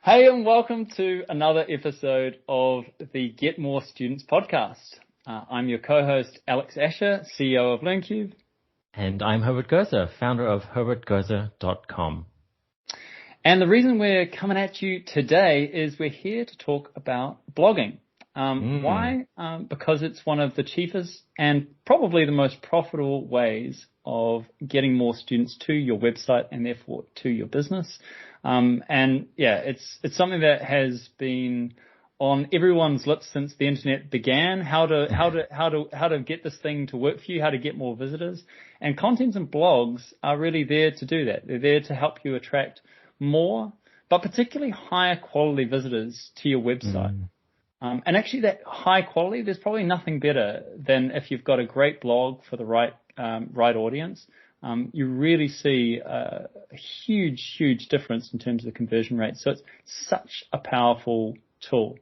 Hey, and welcome to another episode of the Get More Students podcast. I'm your co-host, Alex Asher, CEO of LearnCube. And I'm Herbert Gozer, founder of herbertgozer.com. And the reason we're coming at you today is we're here to talk about blogging. Why? Because it's one of the cheapest and probably the most profitable ways of getting more students to your website and therefore to your business. It's something that has been on everyone's lips since the internet began. How to get this thing to work for you, how to get more visitors. And contents and blogs are really there to do that. They're there to help you attract more, but particularly higher quality visitors to your website. And actually that high quality, there's probably nothing better than if you've got a great blog for the right audience. You really see a huge difference in terms of the conversion rate. So it's such a powerful tool.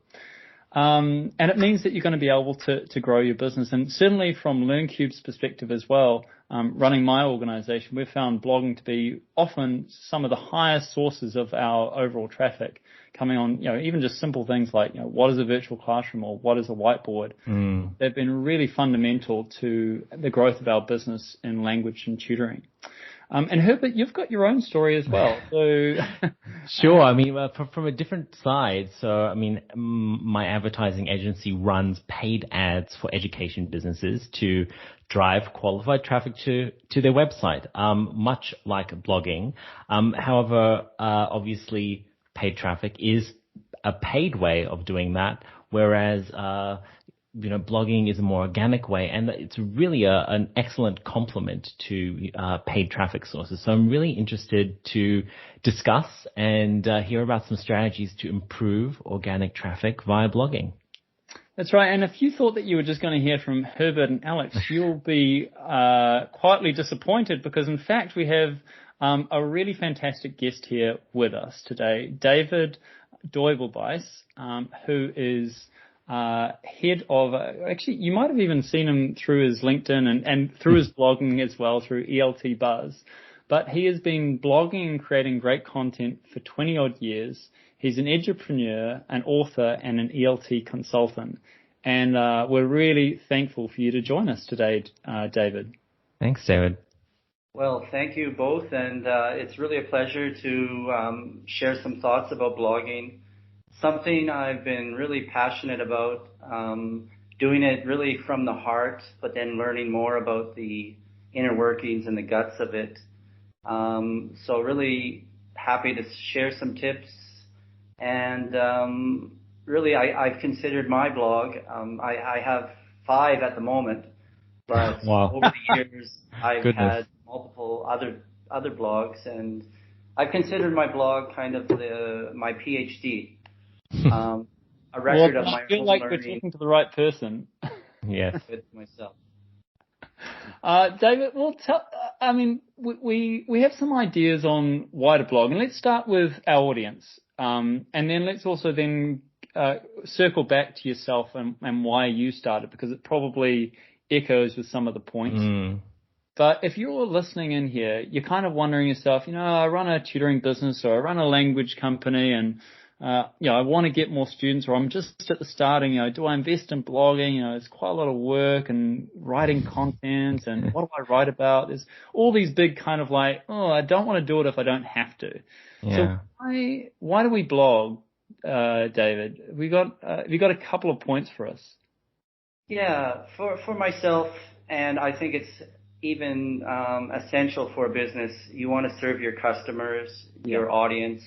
And it means that you're going to be able to grow your business. And certainly from LearnCube's perspective as well, running my organization, we've found blogging to be often some of the highest sources of our overall traffic coming on, even just simple things like, what is a virtual classroom or what is a whiteboard? They've been really fundamental to the growth of our business in language and tutoring. And Herbert, you've got your own story as well. So Sure. I mean, from a different side. So, my advertising agency runs paid ads for education businesses to drive qualified traffic to their website, much like blogging. However, obviously paid traffic is a paid way of doing that, whereas blogging is a more organic way, and it's really an excellent complement to paid traffic sources. So I'm really interested to discuss and hear about some strategies to improve organic traffic via blogging. That's right. And if you thought that you were just going to hear from Herbert and Alex, you'll be quietly disappointed, because in fact we have a really fantastic guest here with us today, David Doibelbeis, who is head of, actually, you might have even seen him through his LinkedIn and through his blogging as well, through ELT Buzz. But he has been blogging and creating great content for 20 odd years. He's an edupreneur, an author, and an ELT consultant. And we're really thankful for you to join us today, David. Thanks, David. Well, thank you both. And it's really a pleasure to share some thoughts about blogging. Something I've been really passionate about, doing it really from the heart, but then learning more about the inner workings and the guts of it. So really happy to share some tips. And really, I've considered my blog. I have 5 at the moment, but Wow. over the years, I've Goodness. had multiple other blogs, and I've considered my blog kind of my PhD. A record of my I feel own like learning. we're talking to the right person. Yes. With myself. David, well, we have some ideas on why to blog, and let's start with our audience, and then let's also then circle back to yourself and why you started, because it probably echoes with some of the points. But if you're listening in here, you're kind of wondering yourself, I run a tutoring business, or I run a language company, and I want to get more students, or I'm just at the starting, do I invest in blogging? It's quite a lot of work and writing content, and what do I write about? There's all these big kind of like, I don't want to do it if I don't have to. Yeah. So why do we blog, David? Have you got a couple of points for us? Yeah, for myself, and I think it's even essential for a business. You want to serve your customers, your audience.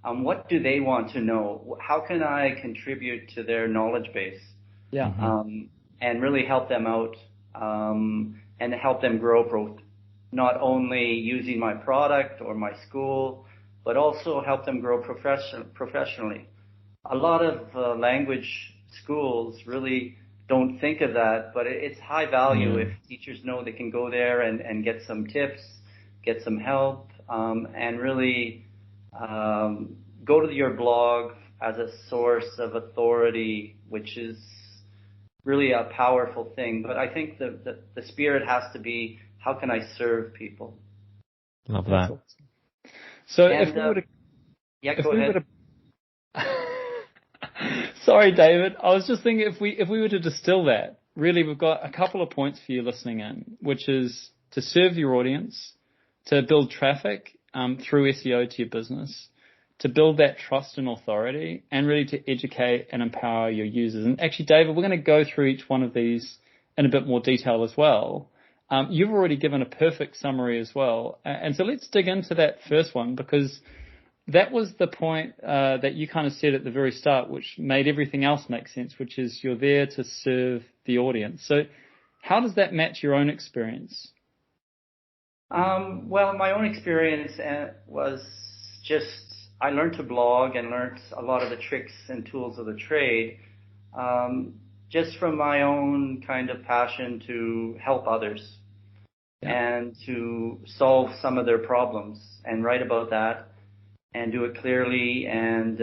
What do they want to know? How can I contribute to their knowledge base? Yeah. And really help them out, and help them grow both, not only using my product or my school, but also help them grow professionally. A lot of language schools really don't think of that, but it's high value if teachers know they can go there and get some tips, get some help, and really go to your blog as a source of authority, which is really a powerful thing. But I think the spirit has to be, how can I serve people? Love that. So and, if we were to, yeah, go ahead. Sorry, David. I was just thinking if we were to distill that, really, we've got a couple of points for you listening in, which is to serve your audience, to build traffic through SEO to your business, to build that trust and authority, and really to educate and empower your users. And actually, David, we're going to go through each one of these in a bit more detail as well. You've already given a perfect summary as well. And so let's dig into that first one, because that was the point that you kind of said at the very start, which made everything else make sense, which is you're there to serve the audience. So how does that match your own experience? Well, my own experience was just, I learned to blog and learned a lot of the tricks and tools of the trade, just from my own kind of passion to help others and to solve some of their problems and write about that and do it clearly and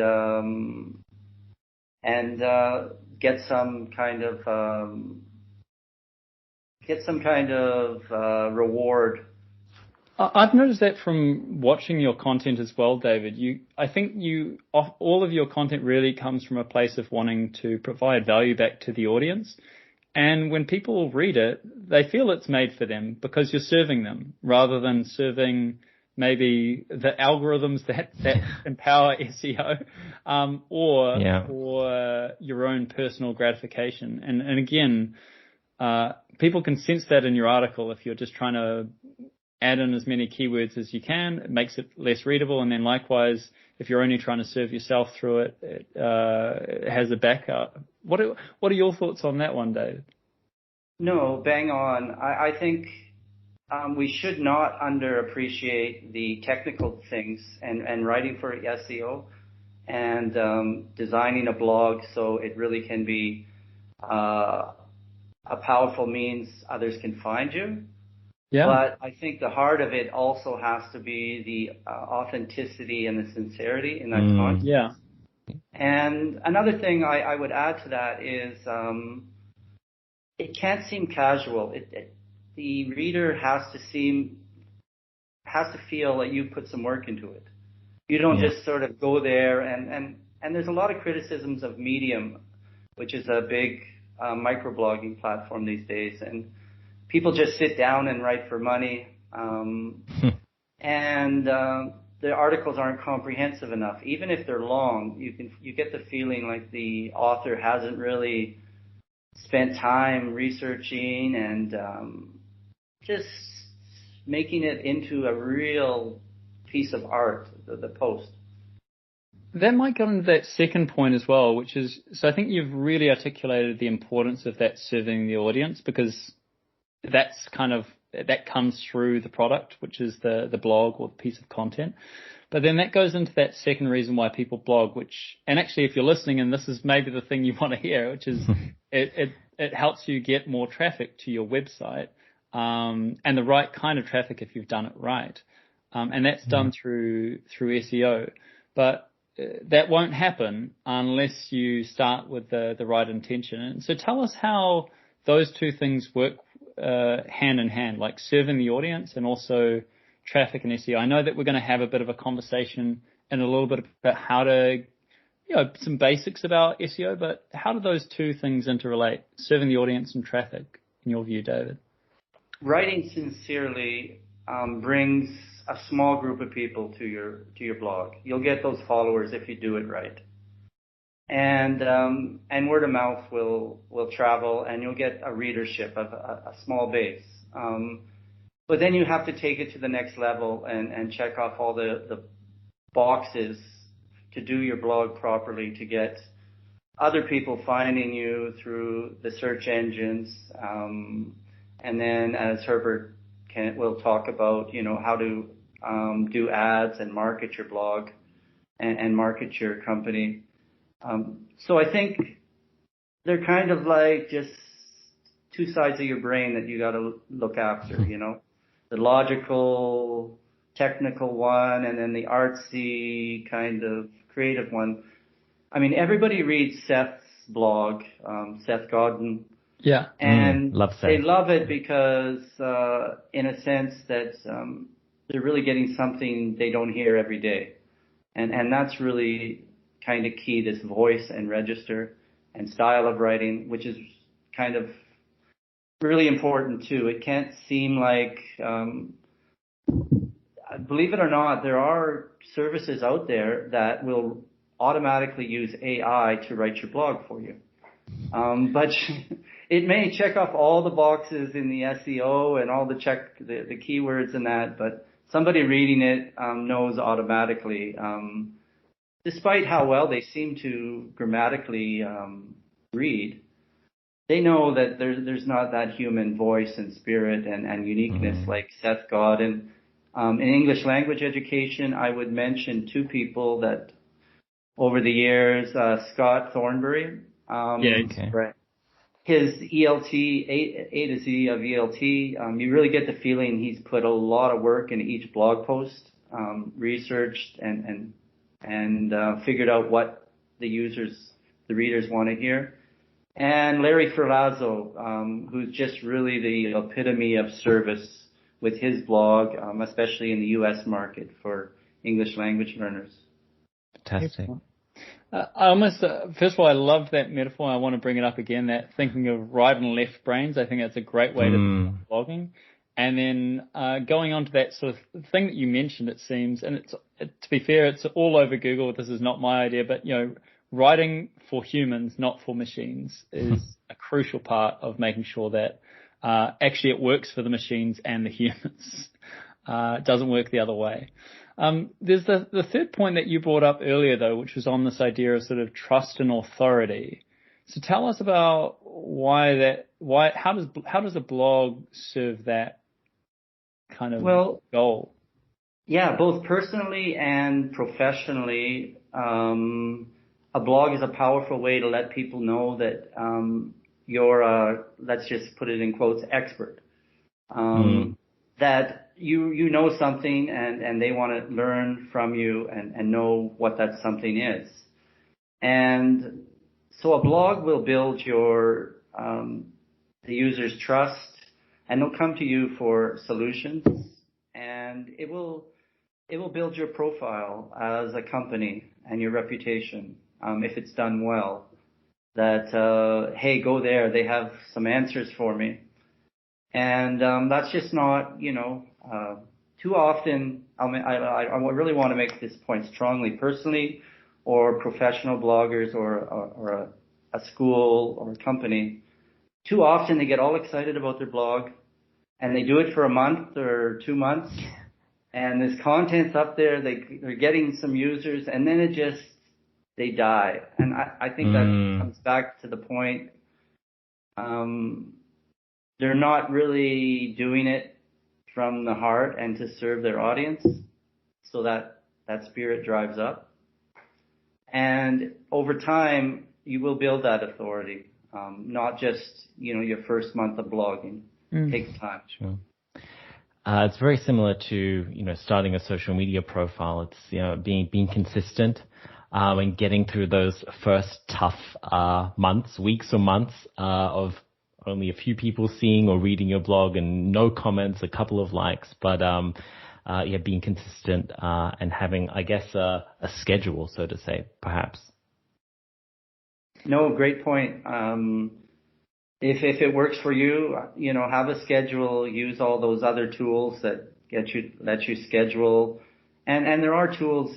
get some kind of reward. I've noticed that from watching your content as well, David. I think all of your content really comes from a place of wanting to provide value back to the audience. And when people read it, they feel it's made for them because you're serving them rather than serving maybe the algorithms that empower SEO, or your own personal gratification. And again, people can sense that in your article. If you're just trying to add in as many keywords as you can, it makes it less readable. And then likewise, if you're only trying to serve yourself through it, it has a backup. What are your thoughts on that one, Dave? No, bang on. I think we should not underappreciate the technical things and writing for SEO and designing a blog so it really can be a powerful means others can find you. Yeah. But I think the heart of it also has to be the authenticity and the sincerity in that content. Yeah. And another thing I would add to that is it can't seem casual. The reader has to feel that you put some work into it. You don't just sort of go there and there's a lot of criticisms of Medium, which is a big microblogging platform these days, and people just sit down and write for money, and the articles aren't comprehensive enough. Even if they're long, you get the feeling like the author hasn't really spent time researching and just making it into a real piece of art, the post. That might go into that second point as well, which is, so I think you've really articulated the importance of that serving the audience, because that comes through the product, which is the blog or the piece of content. But then that goes into that second reason why people blog, and actually if you're listening and this is maybe the thing you want to hear, which is it helps you get more traffic to your website, and the right kind of traffic if you've done it right. And that's done through SEO. But that won't happen unless you start with the right intention. And so tell us how those two things work hand in hand, like serving the audience and also traffic and SEO. I know that we're going to have a bit of a conversation in a little bit about how to, some basics about SEO, but how do those two things interrelate, serving the audience and traffic, in your view, David? Writing sincerely brings a small group of people to your blog. You'll get those followers if you do it right. And word of mouth will travel, and you'll get a readership of a small base. But then you have to take it to the next level and check off all the boxes to do your blog properly, to get other people finding you through the search engines. And then, as Herbert will talk about, how to do ads and market your blog and market your company. So I think they're kind of like just two sides of your brain that you got to look after, the logical, technical one, and then the artsy kind of creative one. I mean, everybody reads Seth's blog, Seth Godin. Yeah. And love they love it because, in a sense that, they're really getting something they don't hear every day. And that's really kind of key, this voice and register and style of writing, which is kind of really important too. It can't seem like, believe it or not, there are services out there that will automatically use AI to write your blog for you. But it may check off all the boxes in the SEO and all the keywords and that, but somebody reading it knows automatically, despite how well they seem to grammatically read. They know that there's not that human voice and spirit and uniqueness like Seth Godin. In English language education, I would mention two people that over the years, Scott Thornbury. Right. His ELT, A to Z of ELT, you really get the feeling he's put a lot of work into each blog post, researched and figured out what the readers want to hear. And Larry Ferrazzo, who's just really the epitome of service with his blog, especially in the U.S. market for English language learners. Fantastic. First of all, I love that metaphor. I want to bring it up again, that thinking of right and left brains. I think that's a great way to think of blogging. And then going on to that sort of thing that you mentioned, it seems, and to be fair, it's all over Google. This is not my idea, but, writing for humans, not for machines, is a crucial part of making sure that actually it works for the machines and the humans. It doesn't work the other way. There's the third point that you brought up earlier, though, which was on this idea of sort of trust and authority. So tell us about how does a blog serve that kind of goal? Yeah, both personally and professionally, a blog is a powerful way to let people know that you're let's just put it in quotes, expert. That you know something and they want to learn from you and know what that something is. And so a blog will build the user's trust, and they'll come to you for solutions, and it will build your profile as a company and your reputation, if it's done well. That, hey, go there, they have some answers for me. And that's just not, too often. I really want to make this point strongly. Personally, or professional bloggers, or a school or a company, too often they get all excited about their blog, and they do it for a month or 2 months, and this content's up there. They're getting some users, and then they die. And I think that comes back to the point. They're not really doing it from the heart and to serve their audience, so that spirit drives up. And over time, you will build that authority, not just, your first month of blogging. It takes time. Sure. It's very similar to, starting a social media profile. It's, being consistent, and getting through those first tough, weeks or months, of only a few people seeing or reading your blog and no comments, a couple of likes, but, being consistent, and having, I guess, a schedule, so to say, perhaps. No, great point. If it works for you, have a schedule, use all those other tools that let you schedule. And there are tools,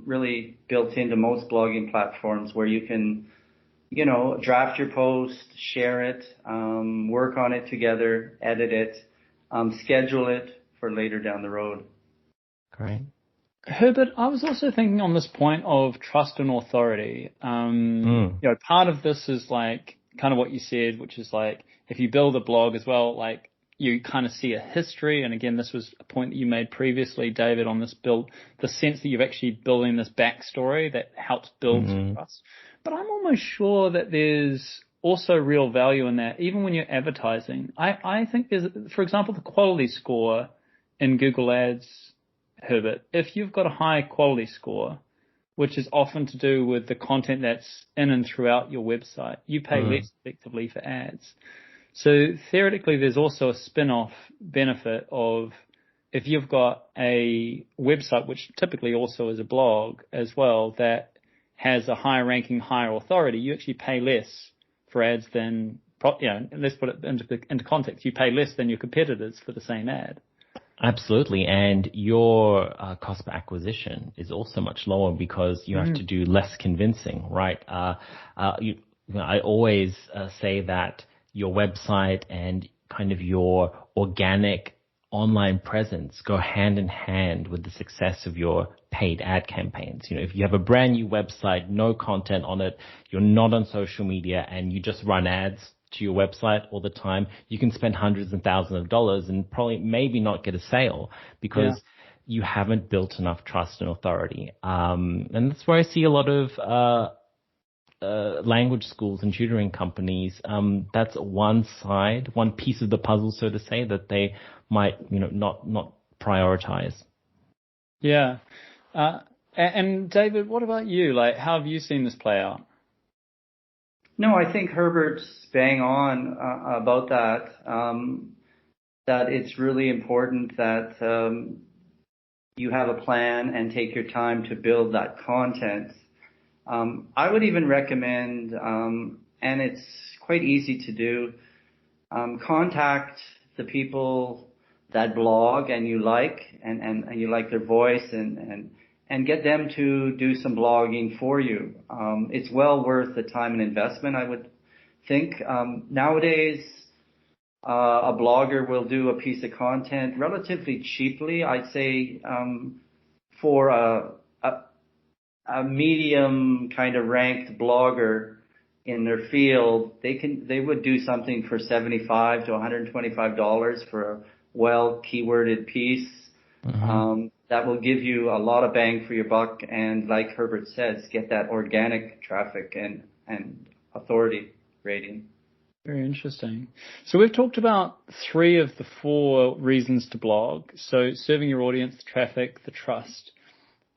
really built into most blogging platforms where you can, draft your post, share it, work on it together, edit it, schedule it for later down the road. Great. Herbert, I was also thinking on this point of trust and authority. Part of this is like kind of what you said, which is like if you build a blog as well, like you kind of see a history. And again, this was a point that you made previously, David, on this build, the sense that you're actually building this backstory that helps build some trust. But I'm almost sure that there's also real value in that, even when you're advertising. I think there's, for example, the quality score in Google Ads, Herbert. If you've got a high quality score, which is often to do with the content that's in and throughout your website, you pay less effectively for ads. So theoretically, there's also a spin-off benefit of if you've got a website, which typically also is a blog as well, that has a higher ranking, higher authority, you actually pay less for ads than, let's put it into context. You pay less than your competitors for the same ad. Absolutely. And your cost per acquisition is also much lower because you have to do less convincing, right? I always say that your website and kind of your organic online presence go hand in hand with the success of your paid ad campaigns. If you have a brand new website, no content on it, you're not on social media, and you just run ads to your website all the time, you can spend hundreds and thousands of dollars and probably maybe not get a sale because you haven't built enough trust and authority. And that's where I see a lot of language schools and tutoring companies. That's one side, one piece of the puzzle, so to say, that they might, not prioritize. Yeah. And David, what about you? Like, how have you seen this play out? No, I think Herbert's bang on about that. That it's really important that you have a plan and take your time to build that content. I would even recommend, and it's quite easy to do, contact the people that blog and you like, and you like their voice, and get them to do some blogging for you. It's well worth the time and investment, I would think. Nowadays, a blogger will do a piece of content relatively cheaply. I'd say for a medium kind of ranked blogger in their field, they would do something for $75 to $125 for a well keyworded piece. That will give you a lot of bang for your buck, and like Herbert says, get that organic traffic and authority rating. Very interesting. So we've talked about 3 of the 4 reasons to blog. So serving your audience, the traffic, the trust.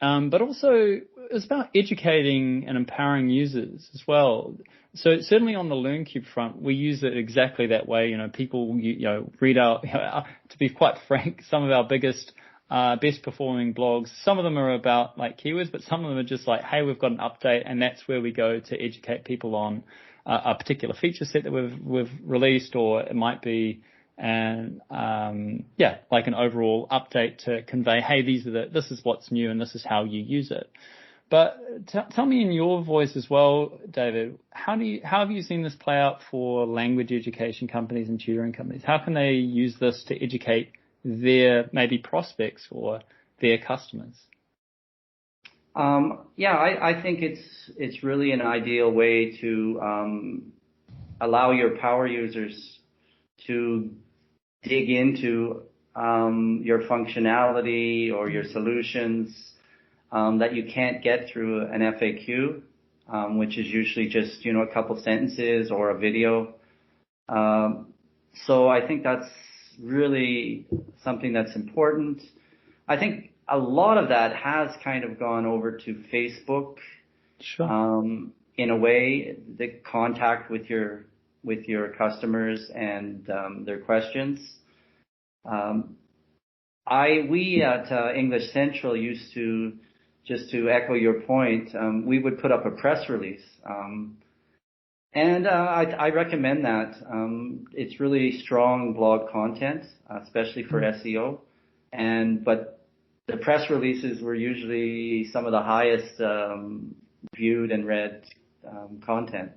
But also it's about educating and empowering users as well. So certainly on the LearnCube front, we use it exactly that way. People, read out, to be quite frank, some of our biggest, best performing blogs, some of them are about like keywords, but some of them are just like, hey, we've got an update, and that's where we go to educate people on a particular feature set that we've released, or it might be like an overall update to convey, hey, this is what's new and this is how you use it. But tell me in your voice as well, David, how have you seen this play out for language education companies and tutoring companies? How can they use this to educate their maybe prospects or their customers? I think it's really an ideal way to allow your power users to dig into your functionality or your solutions that you can't get through an FAQ, which is usually just a couple sentences or a video. So I think that's really something that's important. I think a lot of that has kind of gone over to Facebook. Sure. In a way, the contact with your customers and their questions. We at English Central used to, just to echo your point, we would put up a press release. And I recommend that. It's really strong blog content, especially for SEO. But the press releases were usually some of the highest viewed and read content.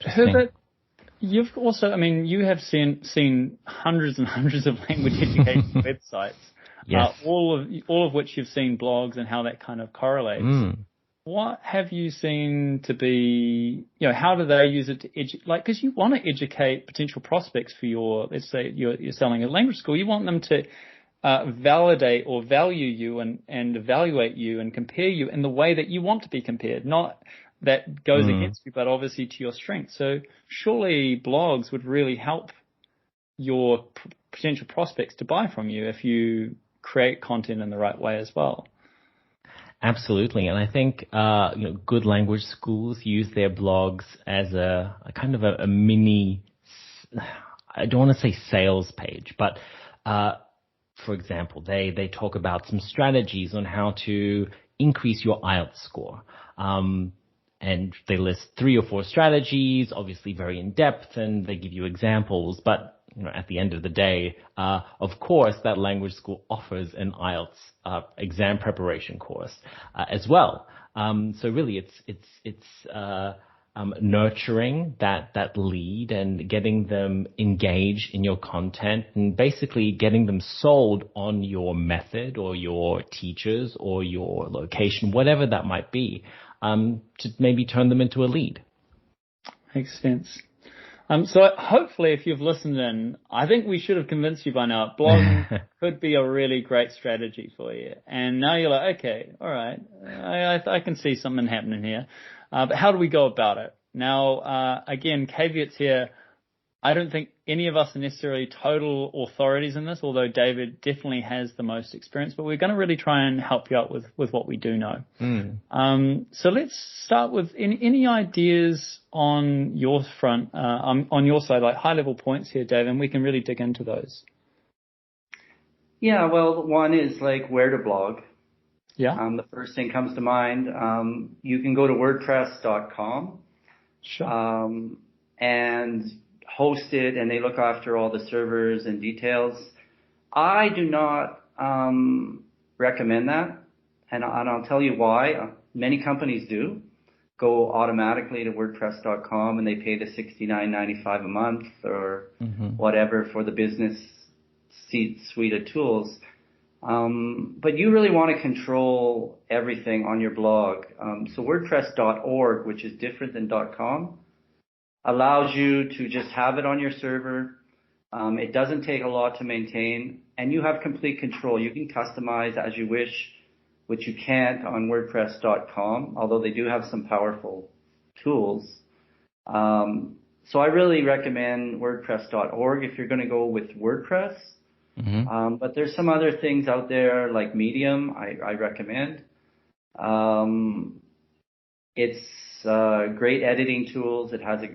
Herbert, you've also, you have seen hundreds and hundreds of language education websites. Yes. All of which you've seen blogs and how that kind of correlates. What have you seen to be, how do they use it to because you want to educate potential prospects for let's say you're selling a language school, you want them to validate or value you and evaluate you and compare you in the way that you want to be compared, not that goes against you, but obviously to your strength. So surely blogs would really help your potential prospects to buy from you if you create content in the right way as well. Absolutely. And I think, good language schools use their blogs as a kind of a mini, I don't want to say sales page, but, for example, they talk about some strategies on how to increase your IELTS score. And they list 3 or 4 strategies, obviously very in depth, and they give you examples. But at the end of the day, of course, that language school offers an IELTS exam preparation course as well. So really, it's nurturing that lead and getting them engaged in your content and basically getting them sold on your method or your teachers or your location, whatever that might be, to maybe turn them into a lead. Makes sense. So hopefully if you've listened in, I think we should have convinced you by now, blogging could be a really great strategy for you. And now you're like, okay, all right, I can see something happening here. But how do we go about it? Now, again, caveats here. I don't think any of us are necessarily total authorities in this, although David definitely has the most experience, but we're going to really try and help you out with what we do know. So let's start with any ideas on your front, on your side, like high level points here, David, and we can really dig into those. Yeah, well, one is like where to blog. Yeah. The first thing comes to mind. You can go to WordPress.com. Sure. And host it, and they look after all the servers and details. I do not recommend that, and I'll tell you why. Many companies do go automatically to WordPress.com, and they pay the $69.95 a month or whatever for the business suite of tools. But you really want to control everything on your blog. So WordPress.org, which is different than .com, allows you to just have it on your server. It doesn't take a lot to maintain, and you have complete control. You can customize as you wish, which you can't on WordPress.com, although they do have some powerful tools. So I really recommend WordPress.org if you're going to go with WordPress. But there's some other things out there like Medium I recommend. It's great editing tools. It has a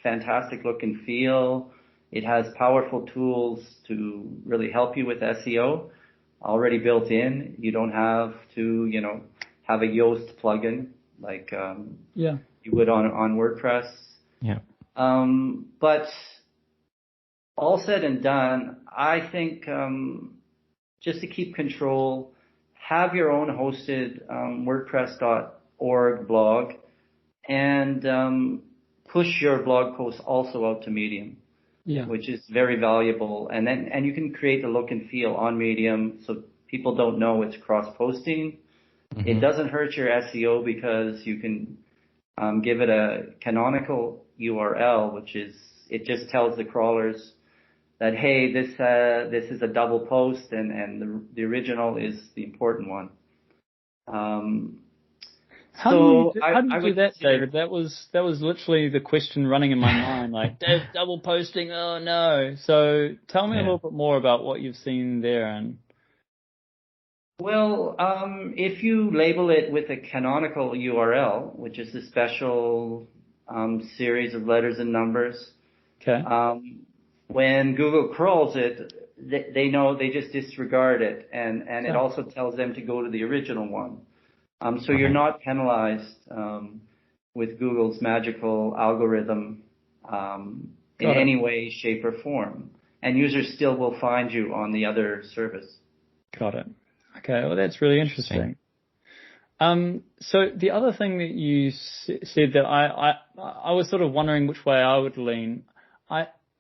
fantastic look and feel. It has powerful tools to really help you with SEO already built in. You don't have to, have a Yoast plugin like you would on WordPress. Yeah. But all said and done, I think just to keep control, have your own hosted WordPress.org blog, and push your blog posts also out to Medium, which is very valuable. And you can create the look and feel on Medium so people don't know it's cross-posting. It doesn't hurt your SEO because you can give it a canonical URL, which is, it just tells the crawlers that, hey, this is a double post, and the original is the important one. How do you do that, David? That was literally the question running in my mind. Like, double posting, oh no. So tell me a little bit more about what you've seen there. And well, if you label it with a canonical URL, which is a special series of letters and numbers, when Google crawls it, they know, they just disregard it, and it also tells them to go to the original one. So you're not penalized with Google's magical algorithm in any way, shape, or form. And users still will find you on the other service. Got it. Okay, well, that's really interesting. So the other thing that you said that I was sort of wondering which way I would lean.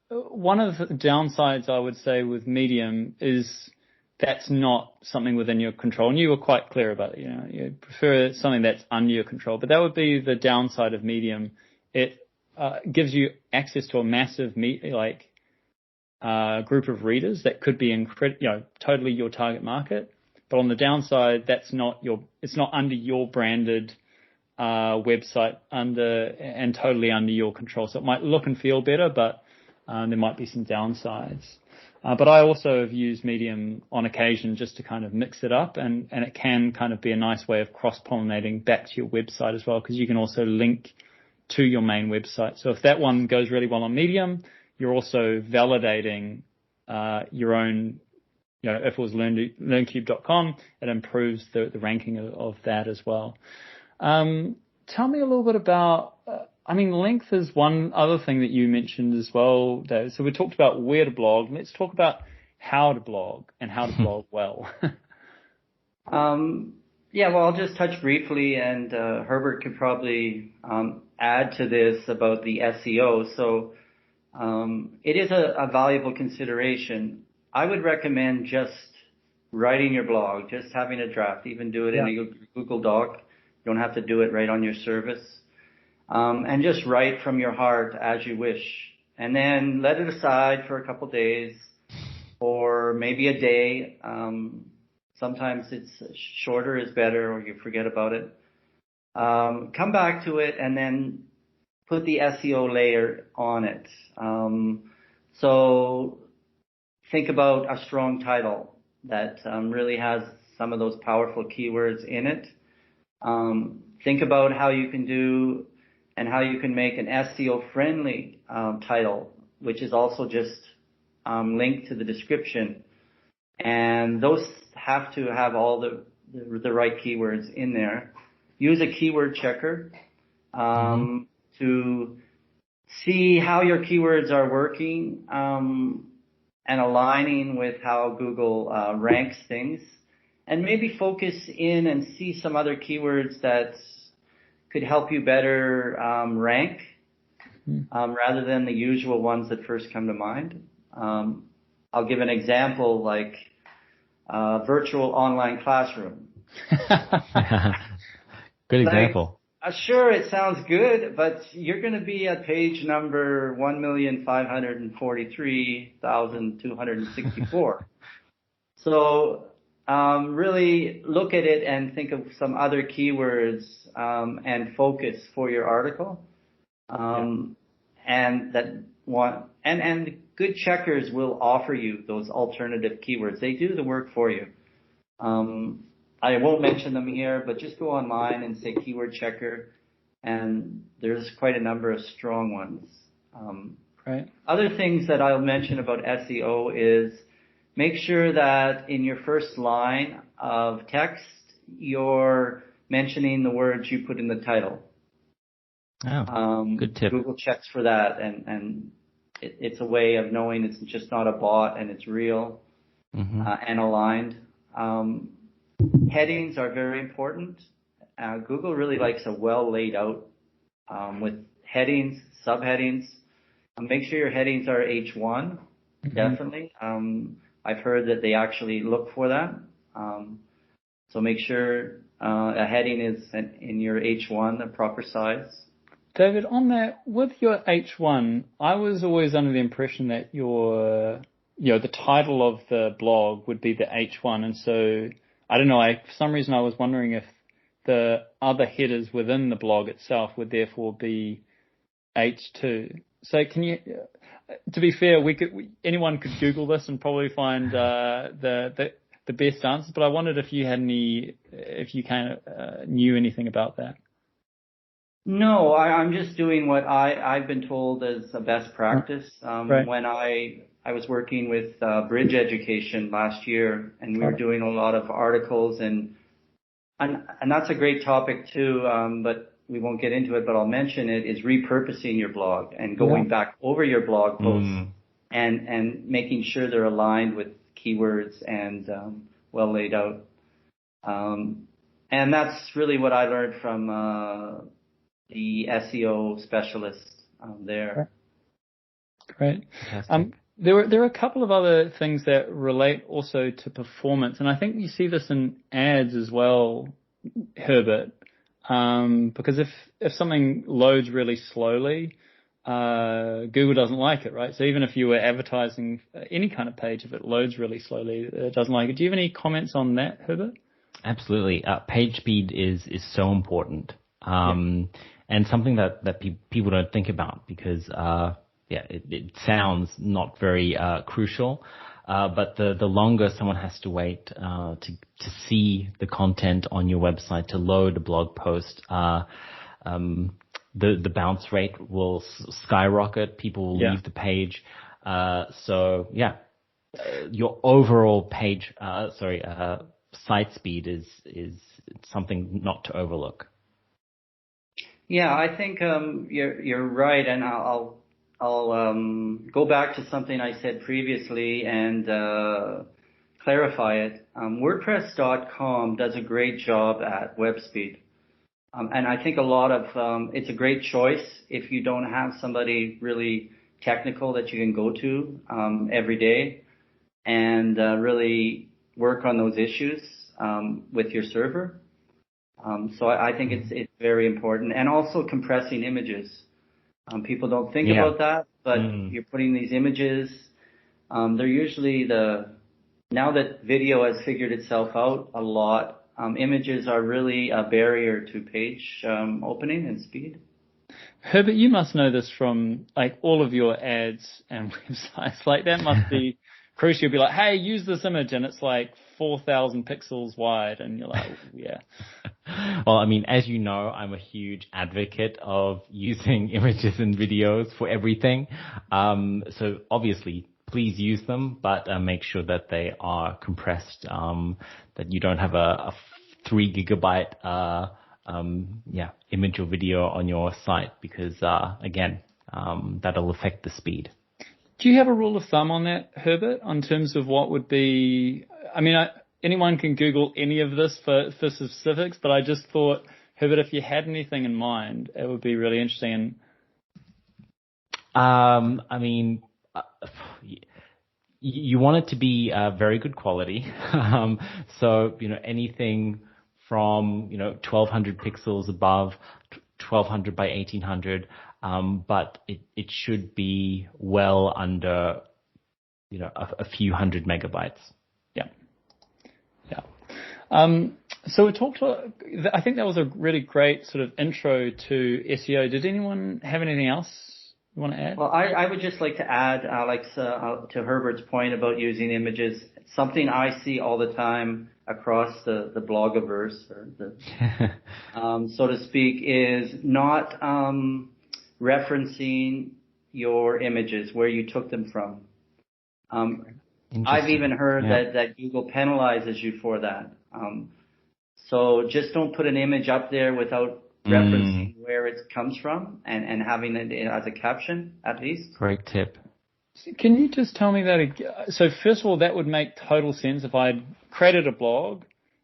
One of the downsides I would say with Medium is that's not something within your control. And you were quite clear about it. You prefer something that's under your control. But that would be the downside of Medium. It gives you access to a massive group of readers that could be totally your target market. But on the downside, it's not under your branded website and totally under your control. So it might look and feel better, but there might be some downsides. But I also have used Medium on occasion just to kind of mix it up, and it can kind of be a nice way of cross-pollinating back to your website as well, because you can also link to your main website. So if that one goes really well on Medium, you're also validating your own if it was learncube.com, it improves the ranking of that as well. Tell me a little bit about, length is one other thing that you mentioned as well, Dave. So we talked about where to blog. Let's talk about how to blog and how to blog well. I'll just touch briefly, and Herbert could probably add to this about the SEO. So it is a valuable consideration. I would recommend just writing your blog, just having a draft, even do it in a Google Doc. You don't have to do it right on your service. And just write from your heart as you wish. And then let it aside for a couple days or maybe a day. Sometimes it's shorter is better, or you forget about it. Come back to it and then put the SEO layer on it. So think about a strong title that really has some of those powerful keywords in it. Think about how you can do and how you can make an SEO friendly title, which is also just linked to the description. And those have to have all the right keywords in there. Use a keyword checker to see how your keywords are working and aligning with how Google ranks things. And maybe focus in and see some other keywords that could help you better rank rather than the usual ones that first come to mind. I'll give an example like virtual online classroom. Good example. Sure, it sounds good, but you're going to be at page number 1,543,264. So really look at it and think of some other keywords and focus for your article. And good checkers will offer you those alternative keywords. They do the work for you. I won't mention them here, but just go online and say keyword checker, and there's quite a number of strong ones. Right. Other things that I'll mention about SEO is make sure that in your first line of text, you're mentioning the words you put in the title. Oh, good tip. Google checks for that, and it's a way of knowing it's just not a bot and it's real and aligned. Headings are very important. Google really likes a well laid out with headings, subheadings. Make sure your headings are H1, definitely. I've heard that they actually look for that. So make sure a heading is in your H1, the proper size. David, on that, with your H1, I was always under the impression that the title of the blog would be the H1. And so, I don't know, for some reason I was wondering if the other headers within the blog itself would therefore be H2. So can you, to be fair, anyone could Google this and probably find the best answers, but I wondered if you had if you kind of knew anything about that. No, I'm just doing what I've been told as a best practice. Right. When I was working with Bridge Education last year, and we were doing a lot of articles, and that's a great topic too, but we won't get into it, but I'll mention it, is repurposing your blog and going back over your blog posts and making sure they're aligned with keywords and well laid out. And that's really what I learned from the SEO specialist there. Great. There are a couple of other things that relate also to performance, and I think you see this in ads as well, Herbert. Because if something loads really slowly, Google doesn't like it, right? So even if you were advertising any kind of page, if it loads really slowly, it doesn't like it. Do you have any comments on that, Herbert? Absolutely. Page speed is so important. And something that people don't think about because, it sounds not very crucial. But the longer someone has to wait to see the content on your website, to load a blog post, the bounce rate will skyrocket. People will leave the page. your overall page, site speed is something not to overlook. Yeah, I think you're right, and I'll go back to something I said previously and clarify it. WordPress.com does a great job at web speed, and I think a lot of it's a great choice if you don't have somebody really technical that you can go to every day and really work on those issues with your server. So I think it's very important, and also compressing images. People don't think about that, but you're putting these images. They're usually now that video has figured itself out a lot, images are really a barrier to page opening and speed. Herbert, you must know this from like all of your ads and websites. Like that must be crucial. You'll be like, hey, use this image, and it's like 4,000 pixels wide, and you're like, yeah. Well, I mean, as you know, I'm a huge advocate of using images and videos for everything. So obviously, please use them, but make sure that they are compressed, that you don't have a 3 gigabyte image or video on your site, because again, that'll affect the speed. Do you have a rule of thumb on that, Herbert, in terms of what would be? I mean, anyone can Google any of this for specifics, but I just thought, Herbert, if you had anything in mind, it would be really interesting. I mean, you want it to be very good quality. So, anything from, 1200 pixels above, 1200 by 1800, but it should be well under, a few hundred megabytes. Yeah. Yeah. So we talked I think that was a really great sort of intro to SEO. Did anyone have anything else you want to add? Well, I would just like to add, Alex, to Herbert's point about using images. Something I see all the time across the blogiverse, or so to speak, is not referencing your images, where you took them from. I've even heard that Google penalizes you for that. So just don't put an image up there without referencing where it comes from and having it as a caption, at least. Great tip. Can you just tell me that again? So first of all, that would make total sense if I created a blog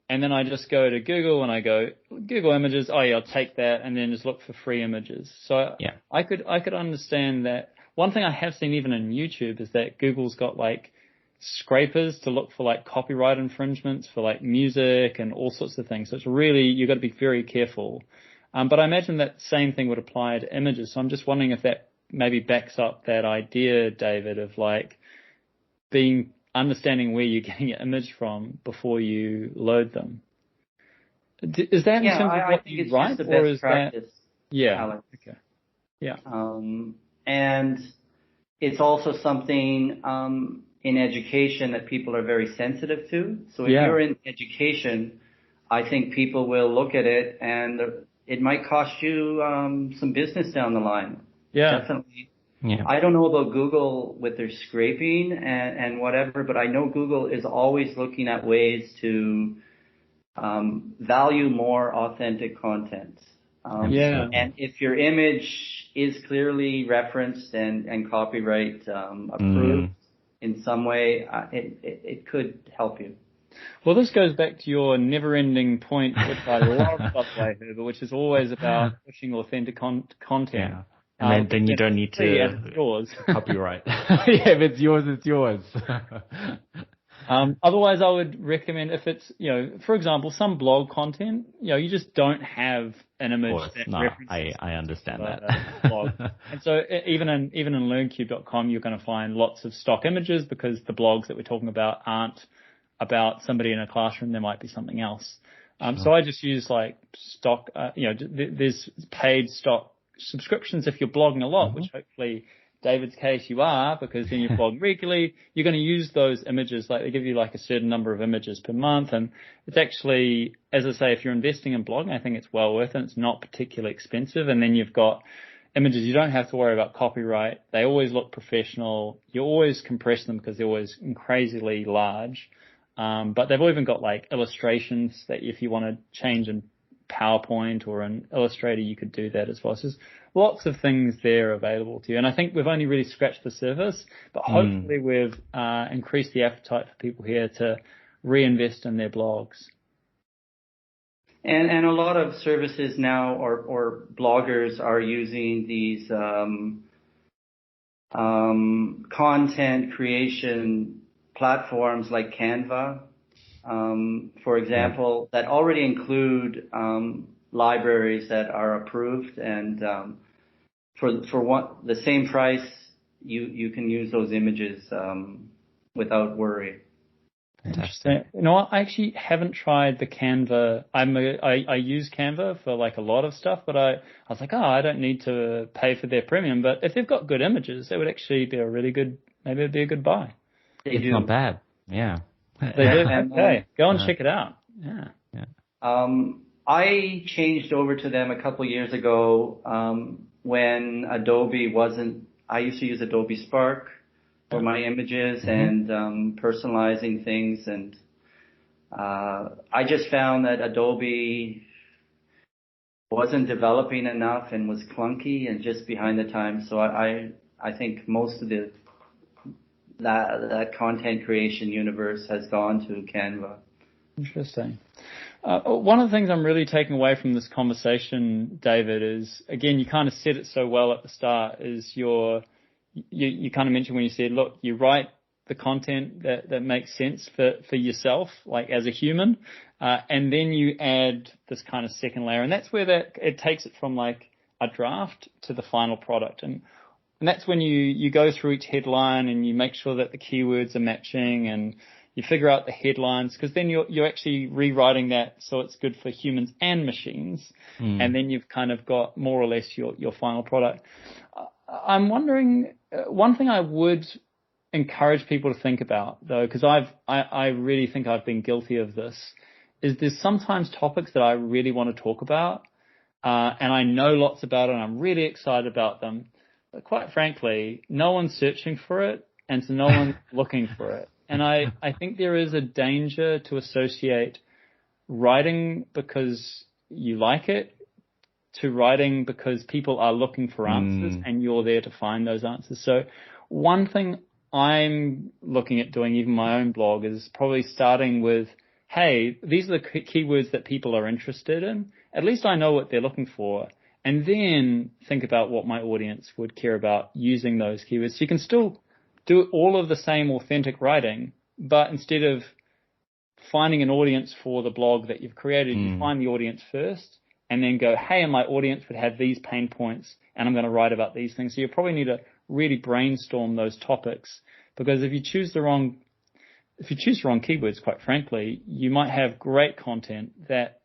and then I just go to Google and I go Google Images. Oh yeah, I'll take that, and then just look for free images. So yeah, I could understand that. One thing I have seen even in YouTube is that Google's got like scrapers to look for like copyright infringements for like music and all sorts of things. So it's really, you've got to be very careful. But I imagine that same thing would apply to images. So I'm just wondering if that maybe backs up that idea, David, of like understanding where you're getting your image from before you load them. Is that in terms of what you write, or is practice, that? Yeah. Alex. Okay. Yeah. And it's also something in education that people are very sensitive to. So if you're in education, I think people will look at it, and it might cost you some business down the line. Yeah. Definitely. Yeah. I don't know about Google with their scraping and whatever, but I know Google is always looking at ways to value more authentic content. And if your image is clearly referenced and copyright approved in some way, it could help you. Well, this goes back to your never-ending point, which I love, by the way, Herbert, which is always about pushing authentic content. Yeah. And then you don't need to yours. copyright. Yeah, if it's yours, it's yours. Otherwise, I would recommend, if it's, for example, some blog content, you just don't have an image that references. I understand that. Blog. And so even in learncube.com, you're going to find lots of stock images, because the blogs that we're talking about aren't about somebody in a classroom. There might be something else. So I just use like stock, there's paid stock subscriptions if you're blogging a lot, which hopefully David's case you are, because then you blog regularly, you're going to use those images. Like they give you like a certain number of images per month, and it's actually, as I say, if you're investing in blogging, I think it's well worth it. It's not particularly expensive, and then you've got images, you don't have to worry about copyright. They always look professional. You always compress them because they're always crazily large. But they've even got like illustrations that if you want to change in PowerPoint or in Illustrator, you could do that as well. So there's lots of things there available to you. And I think we've only really scratched the surface, but hopefully we've increased the appetite for people here to reinvest in their blogs. And a lot of services now or bloggers are using these content creation platforms like Canva, for example, that already include libraries that are approved, and for the same price, you can use those images without worry. Interesting. You know what? I actually haven't tried the Canva. I use Canva for like a lot of stuff, but I was like, I don't need to pay for their premium. But if they've got good images, it would actually be maybe it'd be a good buy. It's not bad. Yeah. They do. Okay. Go and check it out. Yeah. I changed over to them a couple years ago, when Adobe wasn't, I used to use Adobe Spark for my images and personalizing things, and I just found that Adobe wasn't developing enough and was clunky and just behind the times. So I think most of that content creation universe has gone to Canva. Interesting. One of the things I'm really taking away from this conversation, David, is, again, you kind of said it so well at the start, is you kind of mentioned when you said, look, you write the content that makes sense for yourself, like as a human, and then you add this kind of second layer, and that's where it takes it from like a draft to the final product. And that's when you go through each headline and you make sure that the keywords are matching, and you figure out the headlines, because then you're actually rewriting that so it's good for humans and machines. And then you've kind of got more or less your final product. I'm wondering, one thing I would encourage people to think about, though, because I really think I've been guilty of this, is there's sometimes topics that I really want to talk about, and I know lots about it and I'm really excited about them. But quite frankly, no one's searching for it, and so no one's looking for it. And I think there is a danger to associate writing because you like it to writing because people are looking for answers and you're there to find those answers. So one thing I'm looking at doing, even my own blog, is probably starting with, hey, these are the keywords that people are interested in. At least I know what they're looking for. And then think about what my audience would care about using those keywords. So you can still do all of the same authentic writing, but instead of finding an audience for the blog that you've created, you find the audience first and then go, hey, and my audience would have these pain points and I'm going to write about these things. So you probably need to really brainstorm those topics, because if you choose the wrong keywords, quite frankly, you might have great content that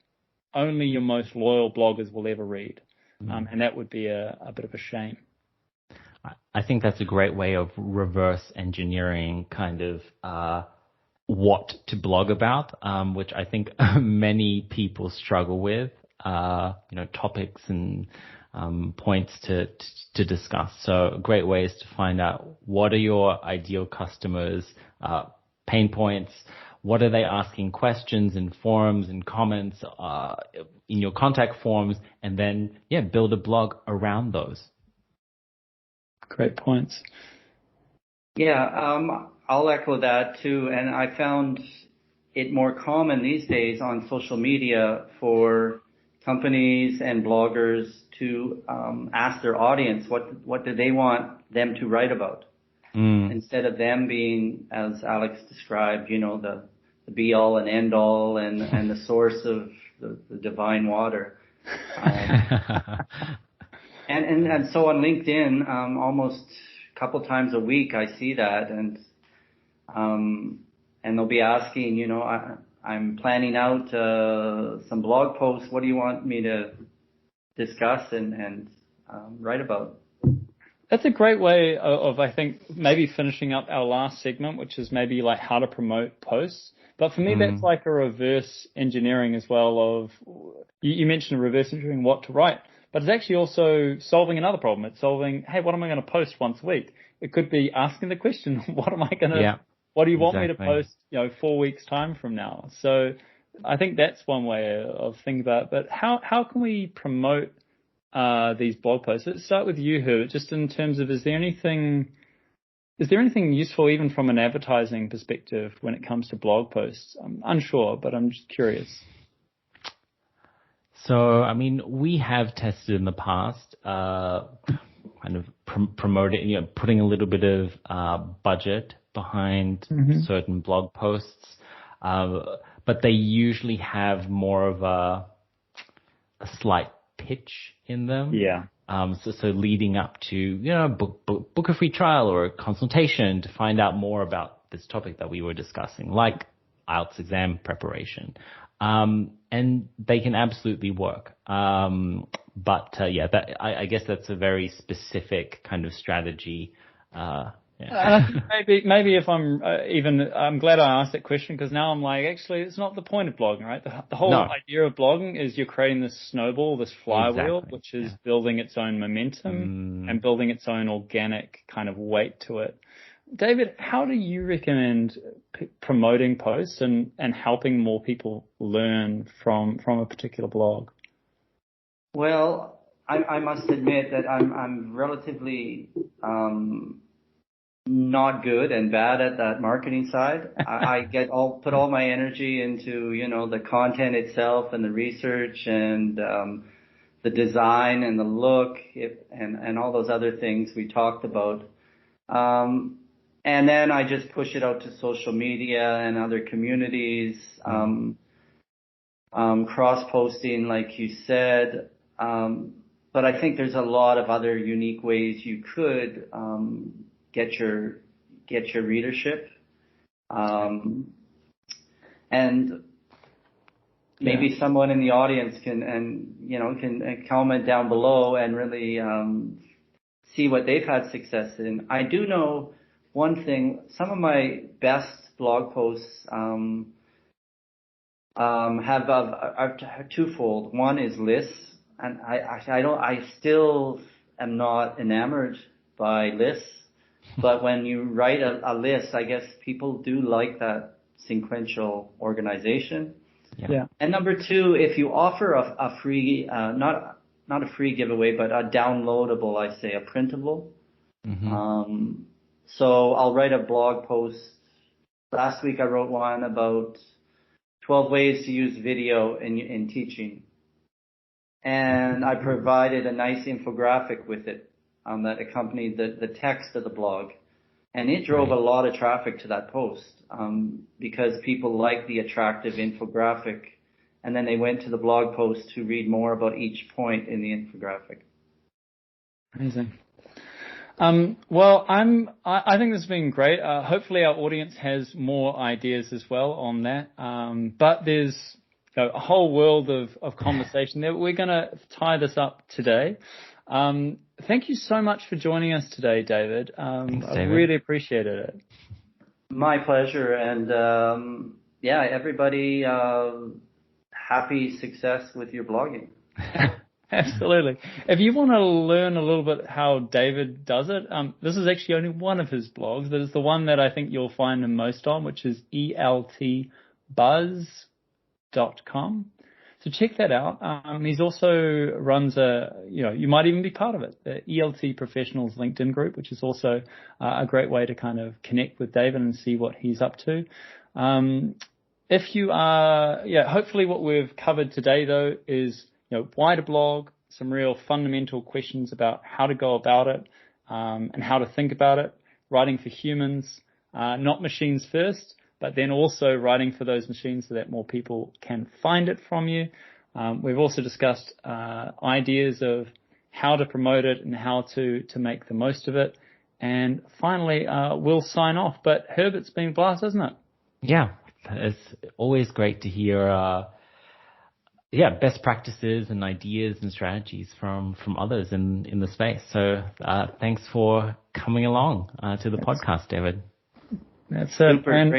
only your most loyal bloggers will ever read. And that would be a bit of a shame. I think that's a great way of reverse engineering kind of what to blog about, which I think many people struggle with, topics and points to discuss. So great ways to find out what are your ideal customers' pain points, what are they asking questions in forums and comments in your contact forms, and then build a blog around those. Great points. Yeah, I'll echo that too. And I found it more common these days on social media for companies and bloggers to ask their audience what do they want them to write about, instead of them being, as Alex described, the be all and end all and the source of the divine water. And so on LinkedIn, almost a couple times a week I see that, and they'll be asking, I'm planning out some blog posts. What do you want me to discuss and write about? That's a great way of, I think, maybe finishing up our last segment, which is maybe like how to promote posts. But for me, that's like a reverse engineering as well of, you mentioned reverse engineering what to write. but it's actually also solving another problem. It's solving, hey, what am I going to post once a week? It could be asking the question, what am I going to, what do you want me to post, 4 weeks time from now? So I think that's one way of thinking about it. But how can we promote these blog posts? Let's start with you, Herbert, just in terms of, is there anything useful even from an advertising perspective when it comes to blog posts? I'm unsure, but I'm just curious. So, I mean, we have tested in the past, kind of promoting, putting a little bit of budget behind certain blog posts, but they usually have more of a slight pitch in them. Yeah. So leading up to, book a free trial or a consultation to find out more about this topic that we were discussing, like IELTS exam preparation. And they can absolutely work. I guess that's a very specific kind of strategy. Maybe if I'm glad I asked that question, because now I'm like, actually, it's not the point of blogging, right? The whole idea of blogging is you're creating this snowball, this flywheel, which is building its own momentum and building its own organic kind of weight to it. David, how do you recommend promoting posts and helping more people learn from a particular blog? Well, I must admit that I'm relatively not good and bad at that marketing side. Put all my energy into, the content itself and the research and the design and the look and all those other things we talked about. And then I just push it out to social media and other communities, cross-posting, like you said. But I think there's a lot of other unique ways you could get your readership. And maybe someone in the audience can comment down below and really see what they've had success in. I do know one thing, some of my best blog posts are twofold. One is lists, and I still am not enamored by lists, but when you write a list, I guess people do like that sequential organization. Yeah. And number two, if you offer a free, not a free giveaway, but a downloadable, I say a printable. So I'll write a blog post. Last week I wrote one about 12 ways to use video in teaching. And I provided a nice infographic with it that accompanied the text of the blog. And it drove a lot of traffic to that post because people like the attractive infographic. And then they went to the blog post to read more about each point in the infographic. Amazing. Well, I think this has been great. Hopefully our audience has more ideas as well on that. But there's a whole world of conversation there. We're going to tie this up today. Thank you so much for joining us today, David. Thanks, I David. really appreciated it. My pleasure. And everybody, happy success with your blogging. Absolutely. If you want to learn a little bit how David does it, this is actually only one of his blogs, but it's the one that I think you'll find him most on, which is eltbuzz.com. So check that out. He's also runs you might even be part of it, the ELT Professionals LinkedIn group, which is also a great way to kind of connect with David and see what he's up to. If you are, hopefully what we've covered today though is, why to blog, some real fundamental questions about how to go about it, and how to think about it, writing for humans, not machines first, but then also writing for those machines so that more people can find it from you. We've also discussed ideas of how to promote it and how to make the most of it. And finally, we'll sign off. But Herbert, it's been a blast, hasn't it? Yeah, it's always great to hear best practices and ideas and strategies from others in the space. So thanks for coming along to the podcast, David. That's super. And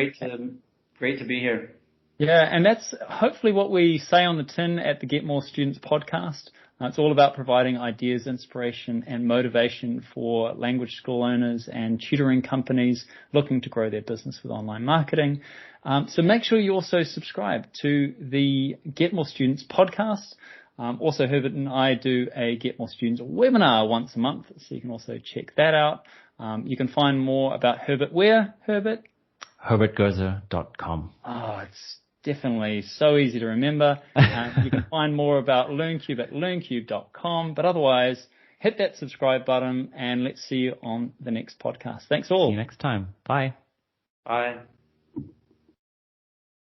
great to be here. Yeah, and that's hopefully what we say on the tin at the Get More Students podcast. It's all about providing ideas, inspiration, and motivation for language school owners and tutoring companies looking to grow their business with online marketing. So make sure you also subscribe to the Get More Students podcast. Also, Herbert and I do a Get More Students webinar once a month, so you can also check that out. You can find more about Herbert where, Herbert? herbertgozer.com. Oh, it's definitely so easy to remember. You can find more about LearnCube at learncube.com. But otherwise, hit that subscribe button and let's see you on the next podcast. Thanks all. See you next time. Bye. Bye.